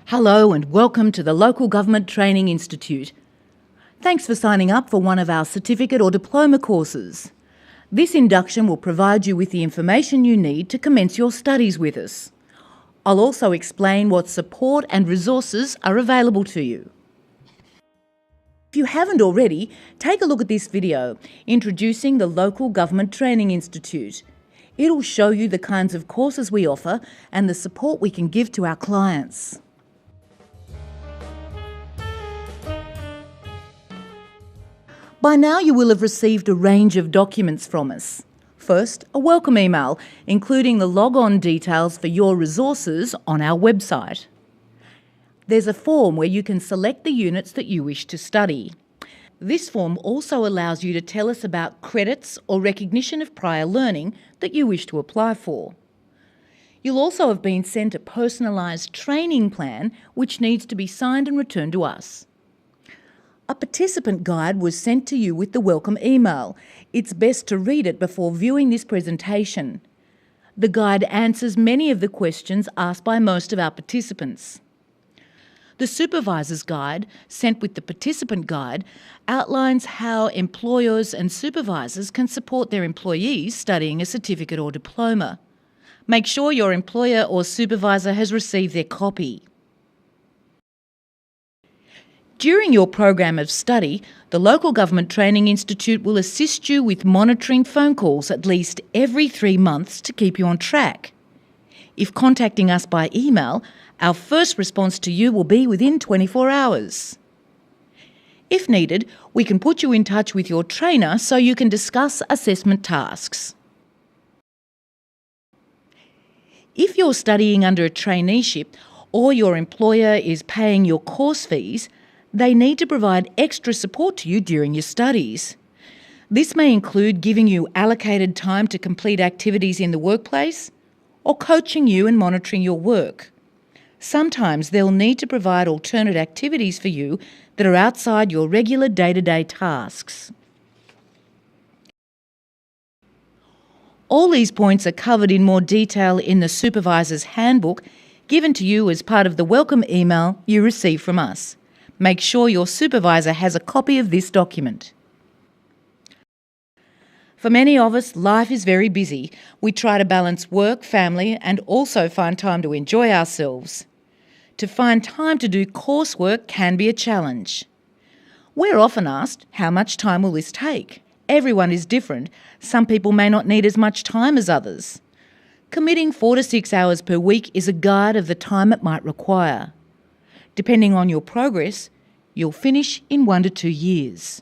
Hello and welcome to the Local Government Training Institute. Thanks for signing up for one of our certificate or diploma courses. This induction will provide you with the information you need to commence your studies with us. I'll also explain what support and resources are available to you. If you haven't already, take a look at this video introducing the Local Government Training Institute. It'll show you the kinds of courses we offer and the support we can give to our clients. By now you will have received a range of documents from us. First, a welcome email, including the log-on details for your resources on our website. There's a form where you can select the units that you wish to study. This form also allows you to tell us about credits or recognition of prior learning that you wish to apply for. You'll also have been sent a personalised training plan which needs to be signed and returned to us. A participant guide was sent to you with the welcome email. It's best to read it before viewing this presentation. The guide answers many of the questions asked by most of our participants. The supervisor's guide, sent with the participant guide, outlines how employers and supervisors can support their employees studying a certificate or diploma. Make sure your employer or supervisor has received their copy. During your program of study, the Local Government Training Institute will assist you with monitoring phone calls at least every 3 months to keep you on track. If contacting us by email, our first response to you will be within 24 hours. If needed, we can put you in touch with your trainer so you can discuss assessment tasks. If you're studying under a traineeship or your employer is paying your course fees, they need to provide extra support to you during your studies. This may include giving you allocated time to complete activities in the workplace or coaching you and monitoring your work. Sometimes they'll need to provide alternate activities for you that are outside your regular day-to-day tasks. All these points are covered in more detail in the Supervisor's Handbook given to you as part of the welcome email you receive from us. Make sure your supervisor has a copy of this document. For many of us, life is very busy. We try to balance work, family, and also find time to enjoy ourselves. To find time to do coursework can be a challenge. We're often asked, how much time will this take? Everyone is different. Some people may not need as much time as others. Committing 4 to 6 hours per week is a guide of the time it might require. Depending on your progress, you'll finish in 1 to 2 years.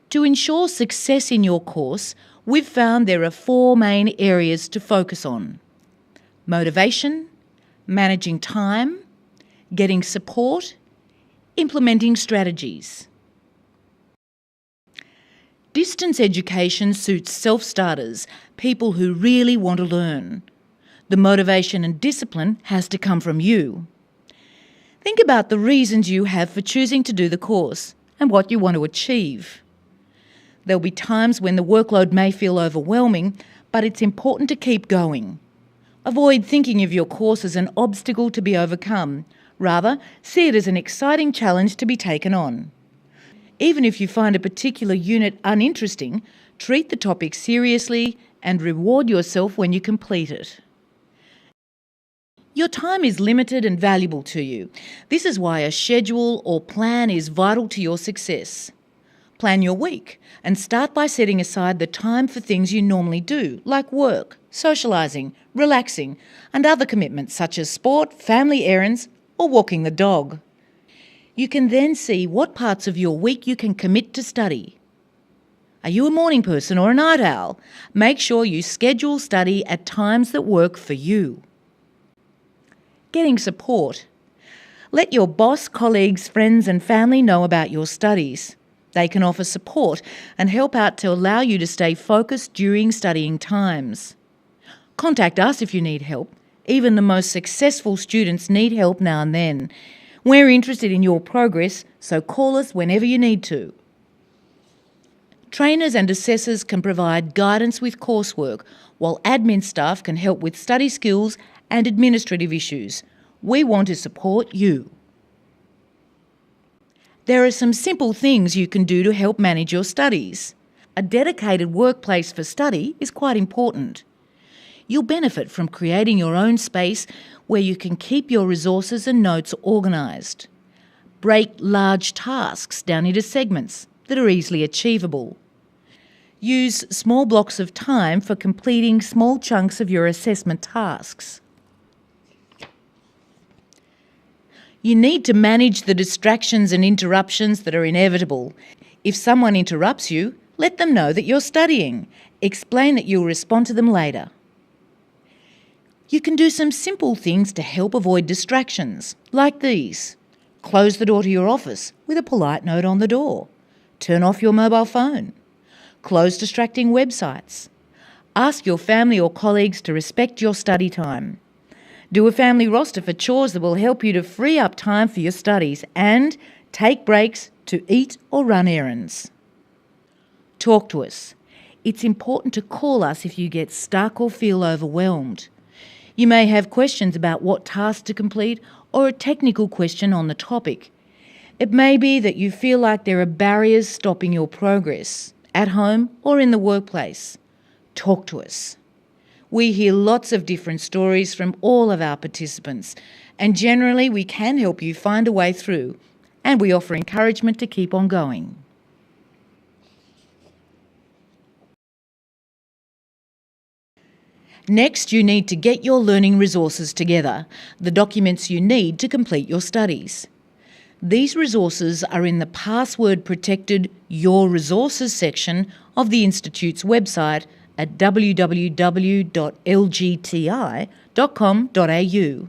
To ensure success in your course, we've found there are 4 main areas to focus on: motivation, managing time, getting support, implementing strategies. Distance education suits self-starters, people who really want to learn. The motivation and discipline has to come from you. Think about the reasons you have for choosing to do the course and what you want to achieve. There'll be times when the workload may feel overwhelming, but it's important to keep going. Avoid thinking of your course as an obstacle to be overcome. Rather, see it as an exciting challenge to be taken on. Even if you find a particular unit uninteresting, treat the topic seriously and reward yourself when you complete it. Your time is limited and valuable to you. This is why a schedule or plan is vital to your success. Plan your week and start by setting aside the time for things you normally do, like work, socialising, relaxing, and other commitments such as sport, family errands, or walking the dog. You can then see what parts of your week you can commit to study. Are you a morning person or a night owl? Make sure you schedule study at times that work for you. Getting support. Let your boss, colleagues, friends and family know about your studies. They can offer support and help out to allow you to stay focused during studying times. Contact us if you need help. Even the most successful students need help now and then. We're interested in your progress, so call us whenever you need to. Trainers and assessors can provide guidance with coursework, while admin staff can help with study skills and administrative issues. We want to support you. There are some simple things you can do to help manage your studies. A dedicated workplace for study is quite important. You'll benefit from creating your own space where you can keep your resources and notes organised. Break large tasks down into segments that are easily achievable. Use small blocks of time for completing small chunks of your assessment tasks. You need to manage the distractions and interruptions that are inevitable. If someone interrupts you, let them know that you're studying. Explain that you'll respond to them later. You can do some simple things to help avoid distractions, like these. Close the door to your office with a polite note on the door. Turn off your mobile phone. Close distracting websites. Ask your family or colleagues to respect your study time. Do a family roster for chores that will help you to free up time for your studies, and take breaks to eat or run errands. Talk to us. It's important to call us if you get stuck or feel overwhelmed. You may have questions about what task to complete or a technical question on the topic. It may be that you feel like there are barriers stopping your progress, at home or in the workplace. Talk to us. We hear lots of different stories from all of our participants, and generally we can help you find a way through, and we offer encouragement to keep on going. Next, you need to get your learning resources together, the documents you need to complete your studies. These resources are in the password-protected Your Resources section of the Institute's website at www.lgti.com.au.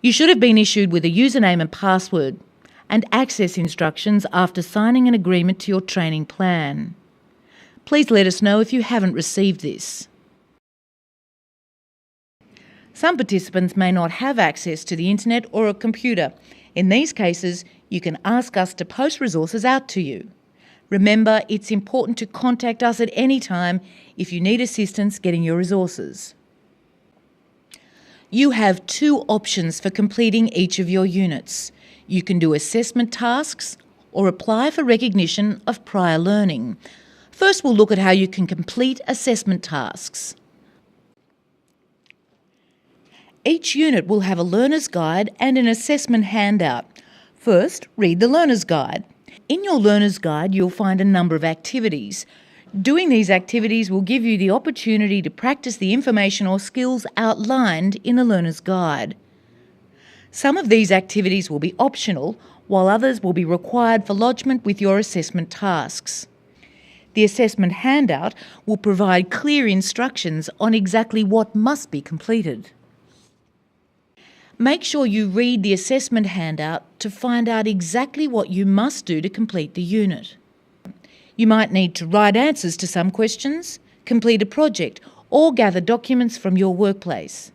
You should have been issued with a username and password and access instructions after signing an agreement to your training plan. Please let us know if you haven't received this. Some participants may not have access to the internet or a computer. In these cases, you can ask us to post resources out to you. Remember, it's important to contact us at any time if you need assistance getting your resources. You have two options for completing each of your units. You can do assessment tasks or apply for recognition of prior learning. First, we'll look at how you can complete assessment tasks. Each unit will have a learner's guide and an assessment handout. First, read the learner's guide. In your learner's guide, you'll find a number of activities. Doing these activities will give you the opportunity to practice the information or skills outlined in the learner's guide. Some of these activities will be optional, while others will be required for lodgement with your assessment tasks. The assessment handout will provide clear instructions on exactly what must be completed. Make sure you read the assessment handout to find out exactly what you must do to complete the unit. You might need to write answers to some questions, complete a project, or gather documents from your workplace.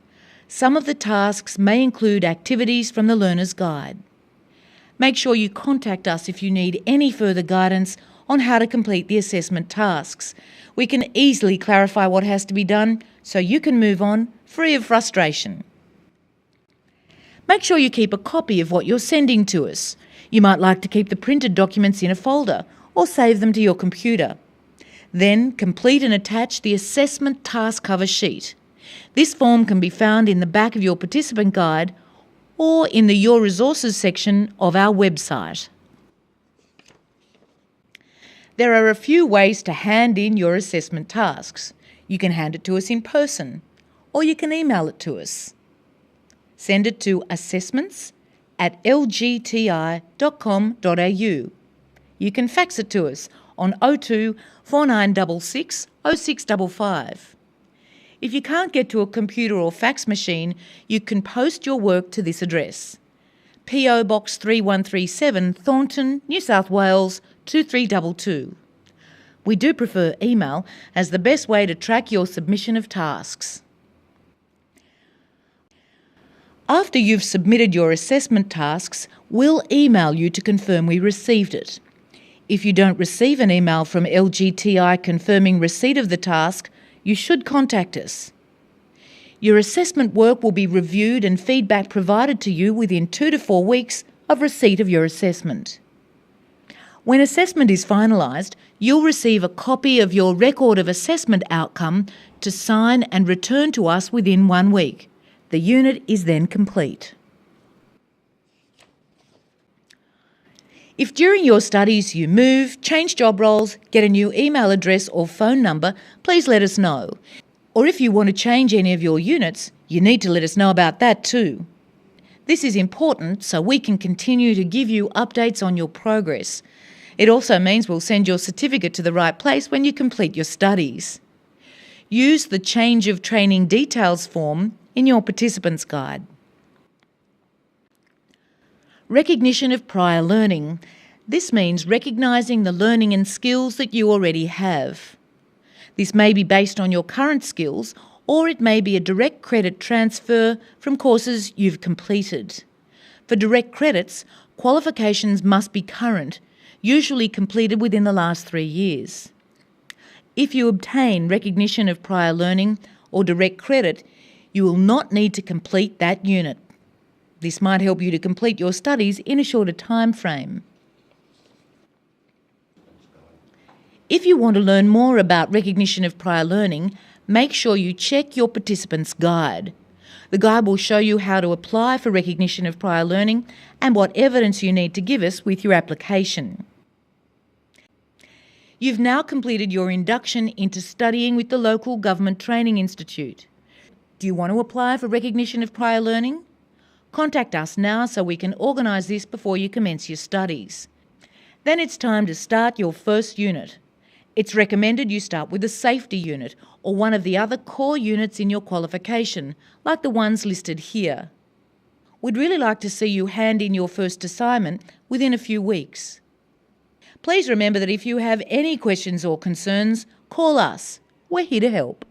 Some of the tasks may include activities from the learner's guide. Make sure you contact us if you need any further guidance on how to complete the assessment tasks. We can easily clarify what has to be done so you can move on free of frustration. Make sure you keep a copy of what you're sending to us. You might like to keep the printed documents in a folder or save them to your computer. Then complete and attach the assessment task cover sheet. This form can be found in the back of your participant guide or in the Your Resources section of our website. There are a few ways to hand in your assessment tasks. You can hand it to us in person, or you can email it to us. Send it to assessments@lgti.com.au. You can fax it to us on 02 4966 0655. If you can't get to a computer or fax machine, you can post your work to this address: PO Box 3137, Thornton, New South Wales 2322. We do prefer email as the best way to track your submission of tasks. After you've submitted your assessment tasks, we'll email you to confirm we received it. If you don't receive an email from LGTI confirming receipt of the task, you should contact us. Your assessment work will be reviewed and feedback provided to you within 2 to 4 weeks of receipt of your assessment. When assessment is finalised, you'll receive a copy of your record of assessment outcome to sign and return to us within 1 week. The unit is then complete. If during your studies you move, change job roles, get a new email address or phone number, please let us know. Or if you want to change any of your units, you need to let us know about that too. This is important so we can continue to give you updates on your progress. It also means we'll send your certificate to the right place when you complete your studies. Use the Change of Training Details form in your Participants Guide. Recognition of prior learning. This means recognising the learning and skills that you already have. This may be based on your current skills, or it may be a direct credit transfer from courses you've completed. For direct credits, qualifications must be current, usually completed within the last 3 years. If you obtain recognition of prior learning or direct credit, you will not need to complete that unit. This might help you to complete your studies in a shorter time frame. If you want to learn more about recognition of prior learning, make sure you check your Participants Guide. The guide will show you how to apply for recognition of prior learning and what evidence you need to give us with your application. You've now completed your induction into studying with the local Government Training Institute. Do you want to apply for recognition of prior learning? Contact us now so we can organise this before you commence your studies. Then it's time to start your first unit. It's recommended you start with a safety unit or one of the other core units in your qualification, like the ones listed here. We'd really like to see you hand in your first assignment within a few weeks. Please remember that if you have any questions or concerns, call us. We're here to help.